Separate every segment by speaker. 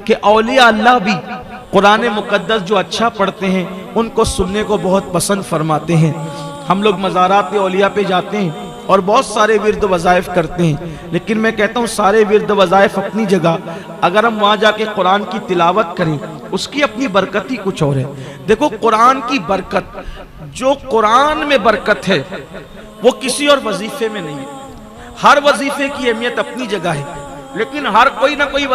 Speaker 1: कि औलिया अल्लाह भी कुरान मुकद्दस जो अच्छा पढ़ते हैं उनको सुनने को बहुत पसंद फरमाते हैं। हम लोग मज़ारात औलिया पे जाते हैं और बहुत सारे विर्द वज़ाइफ करते हैं, लेकिन मैं कहता हूँ सारे विर्द वज़ाइफ अपनी जगह, अगर हम वहाँ जाके कुरान की तिलावत करें उसकी अपनी बरकत ही कुछ और है। देखो कुरान की बरकत, जो कुरान में बरकत है वो किसी और वजीफे में नहीं है। हर वजीफे की अहमियत अपनी जगह है, लेकिन हर कोई ना कोई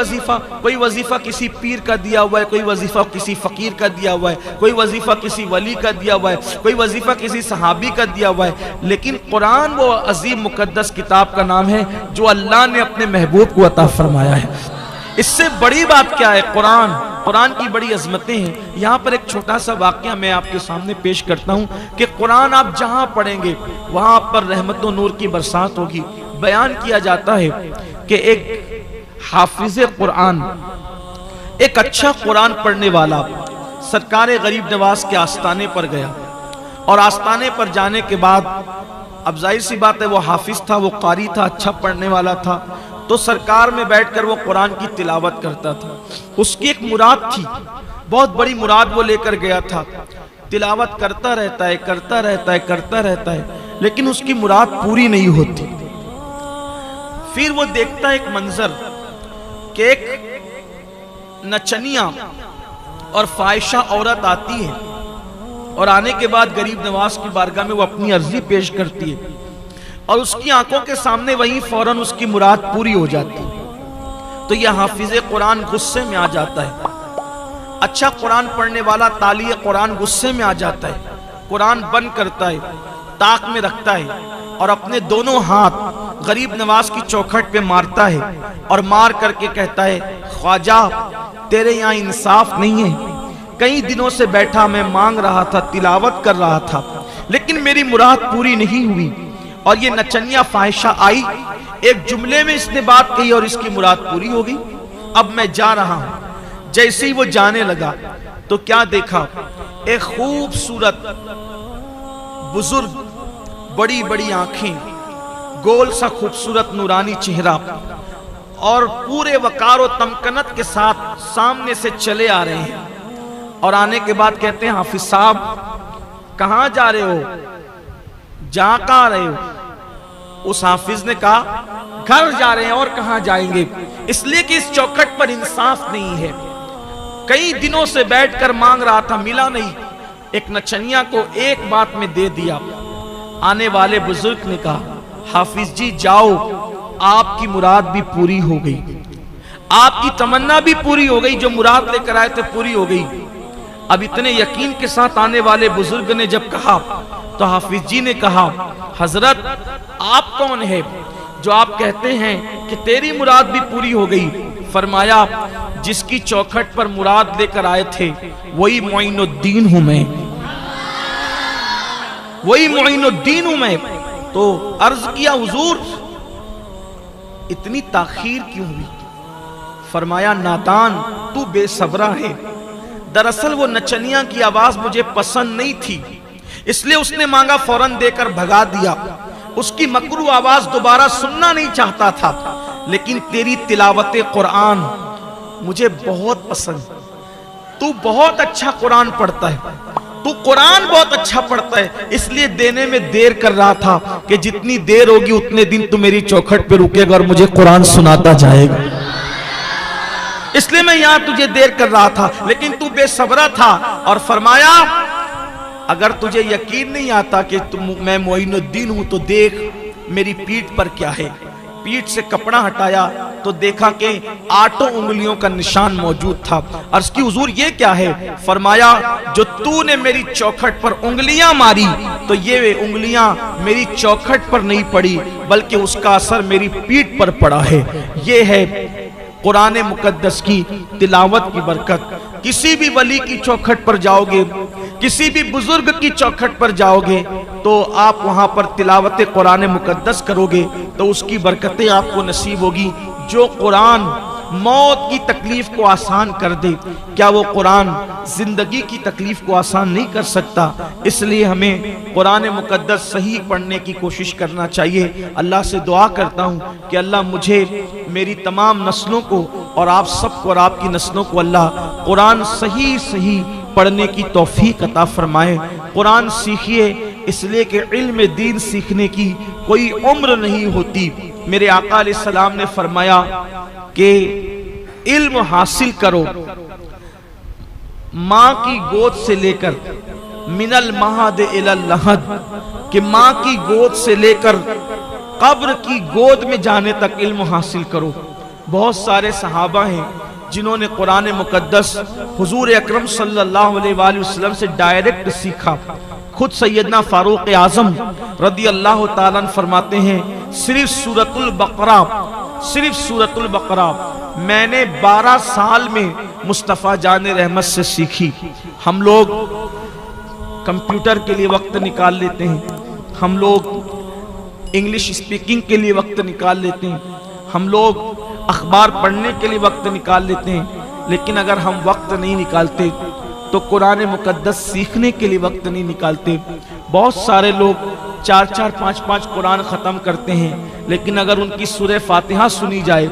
Speaker 1: वजीफा किसी पीर का दिया हुआ है, कोई वजीफा किसी फकीर का दिया हुआ है, कोई वजीफा किसी वली का दिया हुआ है, कोई वजीफा किसी सहाबी का दिया हुआ है। लेकिन कुरान वो अजीम मुकद्दस किताब का नाम है जो अल्लाह ने अपने महबूब को अता फरमाया है। इससे बड़ी बात क्या है? कुरान की बड़ी अजमतें हैं। यहाँ पर एक छोटा सा वाकया मैं आपके सामने पेश करता हूँ कि कुरान आप जहाँ पढ़ेंगे वहाँ पर रहमत व नूर की बरसात होगी। बयान किया जाता है कि एक हाफिज कुरान, एक अच्छा कुरान पढ़ने वाला सरकार गरीब नवाज के आस्थाने पर गया, और आस्थाने पर जाने के बाद अब जाहिर सी बात है वो हाफिज था, वो कारी था, अच्छा पढ़ने वाला था, तो सरकार में बैठकर वो कुरान की तिलावत करता था। उसकी एक मुराद थी, बहुत बड़ी मुराद वो लेकर गया था। तिलावत करता रहता है, लेकिन उसकी मुराद पूरी नहीं होती। फिर वो देखता है एक मंजर कि एक नचनिया और फाहिशा औरत आती है, और आने के बाद गरीब नवाज की बारगाह में वो अपनी अर्जी पेश करती है, और उसकी आंखों के सामने वहीं फौरन उसकी मुराद पूरी हो जाती है। तो यह हाफिज कुरान गुस्से में आ जाता है। अच्छा कुरान पढ़ने वाला तालिए कुरान गुस्से में आ जाता है, कुरान बंद करता है, ताक में रखता है, और अपने दोनों हाथ गरीब नवाज की चौखट पे मारता है, और मार करके कहता है, ख्वाजा तेरे यहाँ इंसाफ नहीं है। कई दिनों से बैठा मैं मांग रहा था, तिलावत कर रहा था, लेकिन मेरी मुराद पूरी नहीं हुई, और ये नचनिया फाहिशा आई, एक जुमले में इसने बात कही और इसकी मुराद पूरी हो गई। अब मैं जा रहा हूं। जैसे ही वो जाने लगा तो क्या देखा, एक खूबसूरत बुजुर्ग, बड़ी बड़ी आंखें, गोल सा खूबसूरत नूरानी चेहरा, और पूरे वकार और तमकनत के साथ सामने से चले आ रहे हैं। और आने के बाद कहते हैं, हाफिज साहब कहां जा रहे हो, जा कहां रहे हो? उस हाफिज ने कहा, घर जा रहे हैं। और कहां जाएंगे? इसलिए कि इस चौखट पर इंसाफ नहीं है। कई दिनों से बैठकर मांग रहा था, मिला नहीं। एक नचनिया को एक बात में दे दिया। आने वाले बुजुर्ग ने कहा, हाफिज जी जाओ, आपकी मुराद भी पूरी हो गई, आपकी तमन्ना भी पूरी हो गई, जो मुराद लेकर आए थे पूरी हो गई। अब इतने यकीन के साथ आने वाले बुजुर्ग ने जब कहा तो हाफिज जी ने कहा, हजरत आप कौन है जो आप कहते हैं कि तेरी मुराद भी पूरी हो गई? फरमाया, जिसकी चौखट पर मुराद लेकर आए थे वही मोइनुद्दीन हूं मैं, वही मोइनुद्दीन हूं मैं। तो अर्ज किया, हुजूर इतनी ताखीर क्यों हुई? फरमाया, नादान तू बेसब्रा है। दरअसल वो नचनिया की आवाज मुझे पसंद नहीं थी, इसलिए उसने मांगा, फौरन देकर भगा दिया। उसकी मकरू आवाज दोबारा सुनना नहीं चाहता था, लेकिन तेरी तिलावत कुरान मुझे बहुत पसंद। तू बहुत अच्छा कुरान पढ़ता है, तू कुरान बहुत अच्छा पढ़ता है, इसलिए देने में देर कर रहा था कि जितनी देर होगी उतने दिन तू मेरी चौखट पे रुकेगा और मुझे कुरान सुनाता जाएगा, इसलिए मैं यहां तुझे देर कर रहा था, लेकिन तू बेसब्रा था। और फरमाया, अगर तुझे यकीन नहीं आता कि मैं मोइनुद्दीन हूं तो देख मेरी पीठ पर क्या है। पीठ से कपड़ा हटाया तो देखा कि 8 उंगलियों का निशान मौजूद था। अर्ज़ की, हुजूर ये क्या है? फरमाया, जो तूने मेरी चौखट पर उंगलियां मारी तो ये उंगलियां मेरी चौखट पर नहीं पड़ी, बल्कि उसका असर मेरी पीठ पर पड़ा है। ये है कुरान मुकद्दस की तिलावत की बरकत। किसी भी वली की चौखट पर जाओगे, किसी भी बुजुर्ग की चौखट पर जाओगे, तो आप वहां पर तिलावत कुरान मुकद्दस करोगे तो उसकी बरकतें आपको नसीब होगी। जो कुरान मौत की तकलीफ को आसान कर दे, क्या वो कुरान जिंदगी की तकलीफ को आसान नहीं कर सकता? इसलिए हमें कुरान मुकद्दस सही पढ़ने की कोशिश करना चाहिए। अल्लाह से दुआ करता हूँ कि अल्लाह मुझे, मेरी तमाम नस्लों को और आप सबको और आपकी नस्लों को अल्लाह कुरान सही सही पढ़ने की तौफीक अता फरमाए। कुरान सीखिए, इसलिए कि इल्म दीन सीखने की कोई उम्र नहीं होती। मेरे आका अलैहिस्सलाम ने फरमाया कि इल्म हासिल करो माँ की गोद से लेकर, मिनल महद इलल लहद, कि माँ की गोद से लेकर कब्र की गोद में जाने तक इल्म हासिल करो। बहुत सारे सहाबा हैं जिन्होंने कुरान मुकद्दस हुजूर अकरम सल्लल्लाहु अलैहि वसल्लम से डायरेक्ट सीखा। खुद सैयदना फारूक आजम रदी अल्लाह ताला फरमाते हैं, सिर्फ सूरतुल बकरा मैंने 12 साल में मुस्तफ़ा जाने रहमत से सीखी। हम लोग कंप्यूटर के लिए वक्त निकाल लेते हैं, हम लोग इंग्लिश स्पीकिंग के लिए वक्त निकाल लेते हैं, हम लोग अखबार पढ़ने के लिए वक्त निकाल लेते हैं, लेकिन अगर हम वक्त नहीं निकालते तो कुरान मुकद्दस सीखने के लिए वक्त नहीं निकालते। बहुत सारे लोग 4-4, 5-5 कुरान ख़त्म करते हैं, लेकिन अगर उनकी सूरह फातिहा सुनी जाए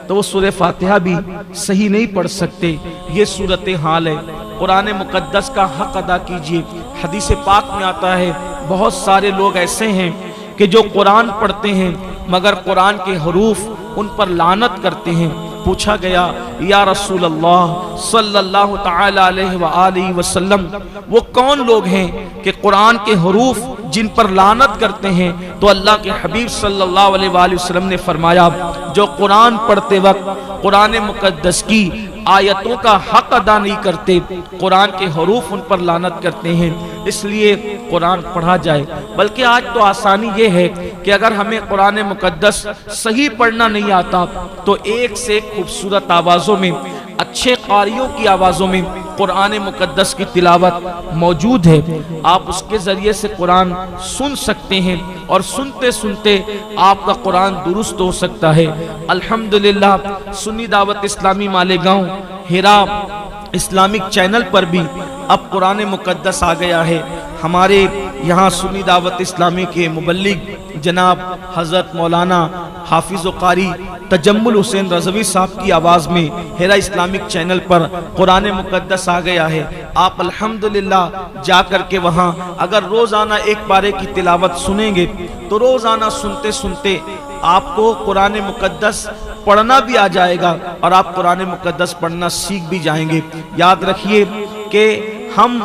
Speaker 1: तो वो सूरह फातिहा भी सही नहीं पढ़ सकते। ये सूरत हाल है। कुरान मुकद्दस का हक अदा कीजिए। हदीस पाक में आता है, बहुत सारे लोग ऐसे हैं कि जो कुरान पढ़ते हैं मगर कुरान के हरूफ उन पर लानत करते हैं। पूछा गया, या रसूल अल्लाह सल्लल्लाहु तआला अलैहि व आलिहि वसल्लम, वो कौन लोग हैं कि कुरान के हरूफ जिन पर लानत करते हैं? तो अल्लाह के हबीब सल्लल्लाहु अलैहि वसल्लम ने फरमाया, जो कुरान पढ़ते वक्त कुरान मुकद्दस की आयतों का हक अदा नहीं करते, कुरान के हरूफ उन पर लानत करते हैं। इसलिए कुरान पढ़ा जाए। बल्कि आज तो आसानी ये है कि अगर हमें कुरान मुकद्दस सही पढ़ना नहीं आता तो एक से एक खूबसूरत आवाज़ों में, अच्छे कारियों की आवाज़ों में कुरान मुकद्दस की तिलावत मौजूद है। आप उसके ज़रिए से कुरान सुन सकते हैं और सुनते सुनते आपका कुरान दुरुस्त हो सकता है। अल्हम्दुलिल्लाह सुन्नी दावत इस्लामी मालेगांव हिरा इस्लामिक चैनल पर भी अब कुरान मुकद्दस आ गया है। हमारे यहाँ सुन्नी दावत इस्लामी के मुबल्लिग जनाब हज़रत मौलाना हाफिज़ व कारी तजम्मुल हुसैन रज़वी साहब की आवाज़ में हिरा इस्लामिक चैनल पर कुरान मुकद्दस आ गया है। आप अल्हम्दुलिल्लाह जा कर के वहाँ अगर रोज़ाना एक पारे की तिलावत सुनेंगे तो रोज़ाना सुनते सुनते आपको कुरान मुकद्दस पढ़ना भी आ जाएगा और आप कुरान मुकद्दस पढ़ना सीख भी जाएंगे। याद रखिए कि हम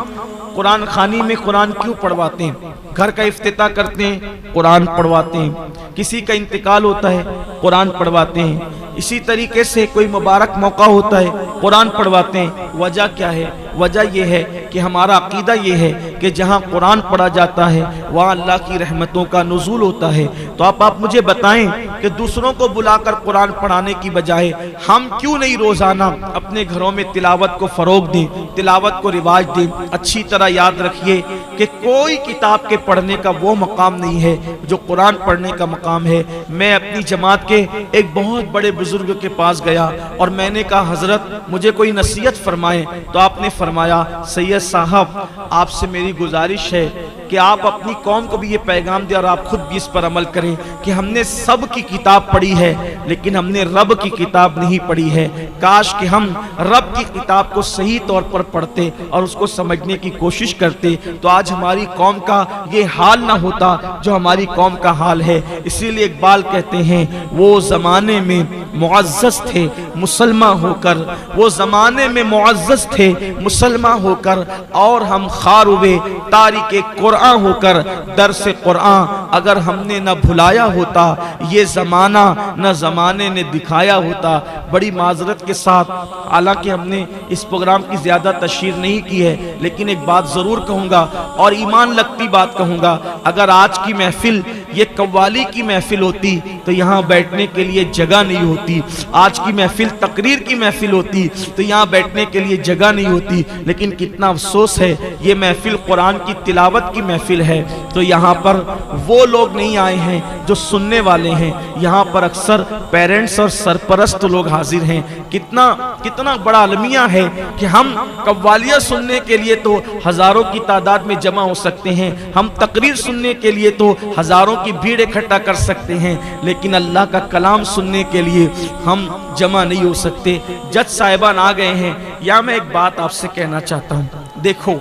Speaker 1: कुरान खानी में कुरान क्यों पढ़वाते हैं? घर का इफ्तिताह करते हैं, कुरान पढ़वाते हैं। किसी का इंतकाल होता है, कुरान पढ़वाते हैं। इसी तरीके से कोई मुबारक मौका होता है, कुरान पढ़वाते हैं। वजह क्या है? वजह यह है कि हमारा अकीदा ये है कि जहाँ कुरान पढ़ा जाता है वहाँ अल्लाह की रहमतों का नुज़ूल होता है। तो आप मुझे बताएं कि दूसरों को बुलाकर कुरान पढ़ाने की बजाय हम क्यों नहीं रोज़ाना अपने घरों में तिलावत को फ़रोग दें, तिलावत को रिवाज दें। अच्छी तरह याद रखिए कि कोई किताब के पढ़ने का वो मकाम नहीं है जो कुरान पढ़ने का मकाम है। मैं अपनी जमात के एक बहुत बड़े बुजुर्ग के पास गया और मैंने कहा, हजरत मुझे कोई नसीहत फरमाएं। तो आपने फरमाया, सैयद साहब आपसे मेरी गुजारिश है कि आप अपनी कौम को भी ये पैगाम दें और आप खुद भी इस पर अमल करें कि हमने सब की किताब पढ़ी है लेकिन हमने रब की किताब नहीं पढ़ी है। काश कि हम रब की किताब को सही तौर पर पढ़ते और उसको समझने की कोशिश करते तो आज हमारी कौम का ये हाल ना होता जो हमारी कौम का हाल है। इसीलिए इकबाल कहते हैं, वो ज़माने में मुअज़्ज़ज़ थे मुसलमान होकर, वो ज़माने में मुअज़्ज़ज़ थे मुसलमान होकर, और हम खार हुए तारीके कुरान होकर। दर से कुरान अगर हमने न भुलाया होता, ये ज़माना न ज़माने ने दिखाया होता। बड़ी माजरत के साथ, हालांकि हमने इस प्रोग्राम की ज़्यादा तशहीर नहीं की है, लेकिन एक बात ज़रूर कहूँगा और ईमान लगती बात कहूँगा। अगर आज की महफिल ये कव्वाली की महफिल होती तो यहाँ बैठने के लिए जगह नहीं होती। आज की महफिल तकरीर की महफिल होती तो यहाँ बैठने के लिए जगह नहीं होती। लेकिन कितना अफसोस है, ये महफिल कुरान की तिलावत की महफिल है तो यहाँ पर वो लोग नहीं आए हैं जो सुनने वाले हैं, यहाँ पर अक्सर पेरेंट्स और सरपरस्त लोग हाजिर हैं। कितना कितना बड़ा अलमिया है कि हम कव्वालियाँ सुनने के लिए तो हजारों की तादाद में जमा हो सकते हैं, हम तकरीर सुनने के लिए तो हजारों की भीड़ इकट्ठा कर सकते हैं, लेकिन अल्लाह का कलाम सुनने के लिए हम जमा नहीं हो सकते। जज साहिबान आ गए हैं। या मैं एक बात आपसे कहना चाहता हूं, देखो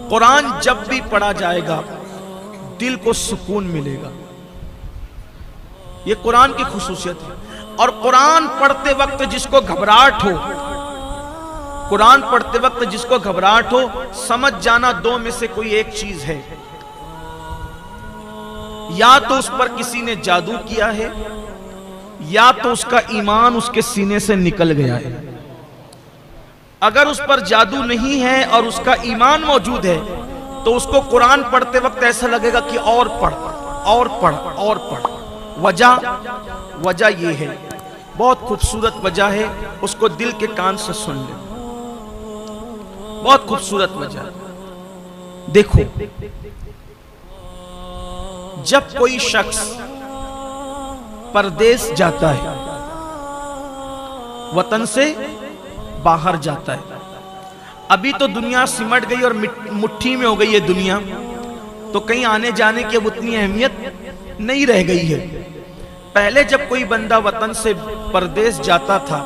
Speaker 1: कुरान जब भी पढ़ा जाएगा दिल को सुकून मिलेगा, ये कुरान की खुसूसियत है। और कुरान पढ़ते वक्त जिसको घबराहट हो, कुरान पढ़ते वक्त जिसको घबराहट हो, समझ जाना दो में से कोई एक चीज है, या तो उस पर किसी ने जादू किया है या तो उसका ईमान उसके सीने से निकल गया है। अगर उस पर जादू नहीं है और उसका ईमान मौजूद है तो उसको कुरान पढ़ते वक्त ऐसा लगेगा कि और पढ़ और पढ़ और पढ़। वजह ये है, बहुत खूबसूरत वजह है, उसको दिल के कान से सुन ले, बहुत खूबसूरत वजह। देखो, जब कोई शख्स परदेश जाता है, वतन से बाहर जाता है, अभी तो दुनिया सिमट गई और मुट्ठी में हो गई है दुनिया, तो कहीं आने जाने की अब उतनी अहमियत नहीं रह गई है। पहले जब कोई बंदा वतन से परदेश जाता था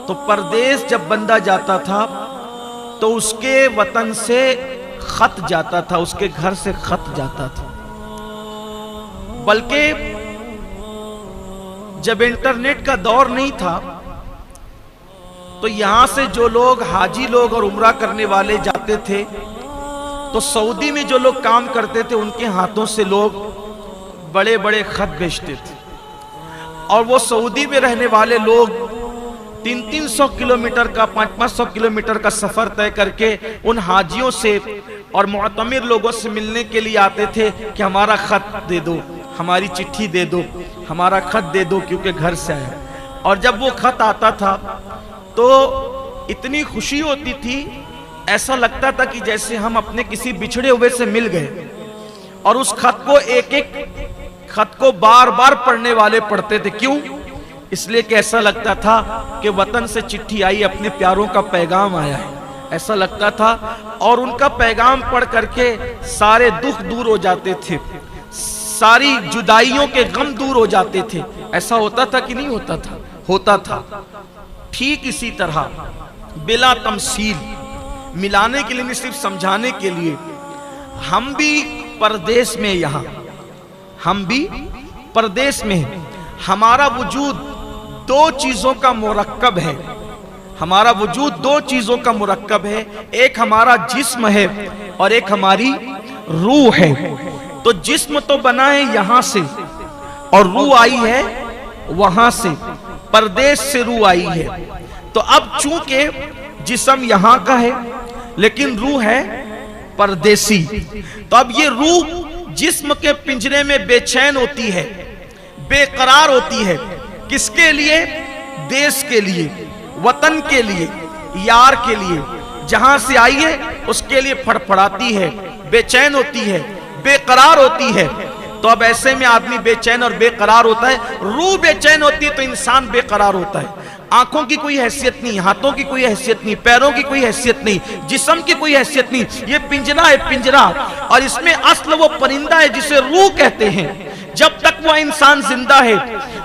Speaker 1: तो परदेश जब बंदा जाता था तो उसके वतन से खत जाता था, उसके घर से खत जाता था। बल्कि जब इंटरनेट का दौर नहीं था तो यहां से जो लोग हाजी लोग और उम्रा करने वाले जाते थे तो सऊदी में जो लोग काम करते थे उनके हाथों से लोग बड़े बड़े खत भेजते थे, और वो सऊदी में रहने वाले लोग 300-300 किलोमीटर का 500-500 किलोमीटर का सफर तय करके उन हाजियों से और मुअतमिर लोगों से मिलने के लिए आते थे कि हमारा खत दे दो, हमारी चिट्ठी दे दो, हमारा खत दे दो, क्योंकि घर से आया। और जब वो खत आता था तो इतनी खुशी होती थी, ऐसा लगता था कि जैसे हम अपने किसी बिछड़े हुए से मिल गए। और उस खत को एक एक खत को बार बार पढ़ने वाले पढ़ते थे। क्यों? इसलिए कि ऐसा लगता था कि वतन से चिट्ठी आई, अपने प्यारों का पैगाम आया है, ऐसा लगता था। और उनका पैगाम पढ़ करके सारे दुख दूर हो जाते थे, सारी जुदाइयों के गम दूर हो जाते थे। ऐसा होता था कि नहीं होता था? होता था। ठीक इसी तरह बिला तमसील, मिलाने के लिए नहीं, सिर्फ समझाने के लिए, हम भी परदेश में, यहां हम भी परदेश में हैं। हमारा वजूद दो चीजों का मुरक्कब है, हमारा वजूद दो चीजों का मुरक्कब है, एक हमारा जिस्म है और एक हमारी रूह है। तो जिस्म तो बना है यहां से और रूह आई है वहां से, परदेश से रूह आई है। तो अब चूंकि जिस्म यहां का है लेकिन रूह है परदेसी, तो अब ये रूह जिस्म के पिंजरे में बेचैन होती है, बेकरार होती है। किसके लिए? देश के लिए, वतन के लिए, यार के लिए। जहां से आई है उसके लिए फड़फड़ाती है, बेचैन होती है, बेकरार होती है। तो अब ऐसे में आदमी बेचैन और बेकरार होता है, रूह बेचैन होती है तो इंसान बेकरार होता है। आंखों की कोई हैसियत नहीं, हाथों की कोई हैसियत नहीं, पैरों की कोई हैसियत नहीं, जिस्म की कोई हैसियत नहीं। ये पिंजरा है, पिंजरा, और इसमें असल वो परिंदा है जिसे रूह कहते हैं। जब तक वह इंसान जिंदा है,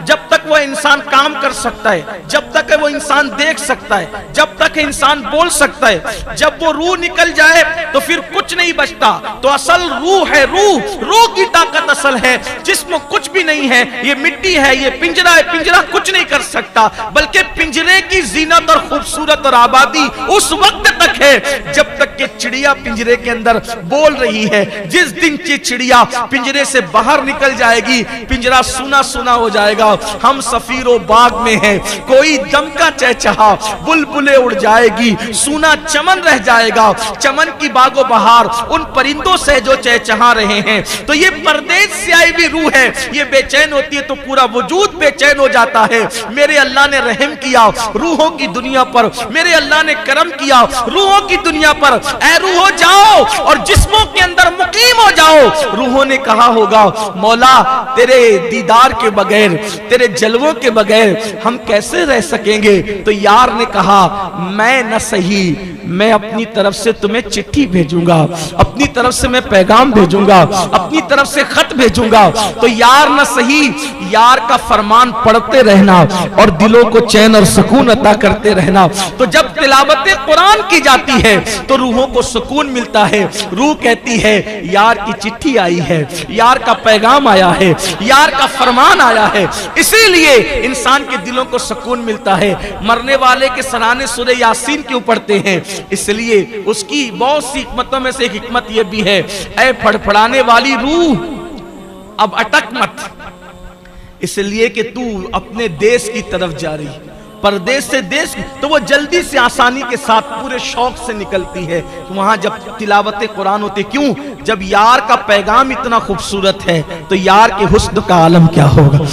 Speaker 1: जब तक वह इंसान काम कर सकता है, जब तक वो इंसान देख सकता है, जब तक इंसान बोल सकता है, जब वो रूह निकल जाए तो फिर कुछ नहीं बचता। तो असल रूह है, रूह की ताकत असल है। जिस्म कुछ भी नहीं है, ये मिट्टी है, ये पिंजरा है, पिंजरा कुछ नहीं कर सकता। बल्कि पिंजरे की जीनत और खूबसूरत और आबादी उस वक्त तक है जब तक कि चिड़िया पिंजरे के अंदर बोल रही है। जिस दिन की चिड़िया पिंजरे से बाहर निकल जाए जाएगी, पिंजरा सुना सुना हो जाएगा। हम सफीरो बाग में हैं, कोई दम का चहचहा, बुलबुलें उड़ जाएगी, सूना चमन रह जाएगा, चमन की बागो बहार उन परिंदों से जो चहचहा रहे हैं। तो ये परदेश से आई भी रूह है, ये बेचैन होती है तो पूरा वजूद बेचैन हो जाता है। मेरे अल्लाह ने रहम किया रूहों की दुनिया पर, मेरे अल्लाह ने करम किया रूहों की दुनिया पर। ऐ रूहो जाओ और जिस्मों के अंदर मुकीम हो जाओ। रूहों ने कहा होगा मौला तेरे दीदार के बगैर, तेरे जलवों के बगैर हम कैसे रह सकेंगे। तो यार ने कहा मैं न सही, मैं अपनी तरफ से तुम्हें चिट्ठी भेजूंगा, अपनी तरफ से मैं पैगाम भेजूंगा, अपनी तरफ से खत भेजूंगा। तो यार न सही, यार का फरमान पढ़ते रहना और दिलों को चैन और सुकून अता करते रहना। तो जब तिलावत कुरान की जाती है तो रूहों को सुकून मिलता है। रूह कहती है यार की चिट्ठी आई है, यार का पैगाम आया है, यार का फरमान आया है। इसीलिए इंसान के दिलों को सुकून मिलता है। मरने वाले के सराहने सूरह यासीन क्यों पढ़ते हैं? इसलिए उसकी बहुत सी हिकमतों में से एक हिकमत यह भी है, ऐ फड़फड़ाने वाली रूह अब अटक मत, इसलिए कि तू अपने देश की तरफ जा रही, परदेश से देश, तो वो जल्दी से आसानी के साथ पूरे शौक से निकलती है। तो वहां जब तिलावत कुरान होती, क्यों? जब यार का पैगाम इतना खूबसूरत है तो यार के हुस्न का आलम क्या होगा।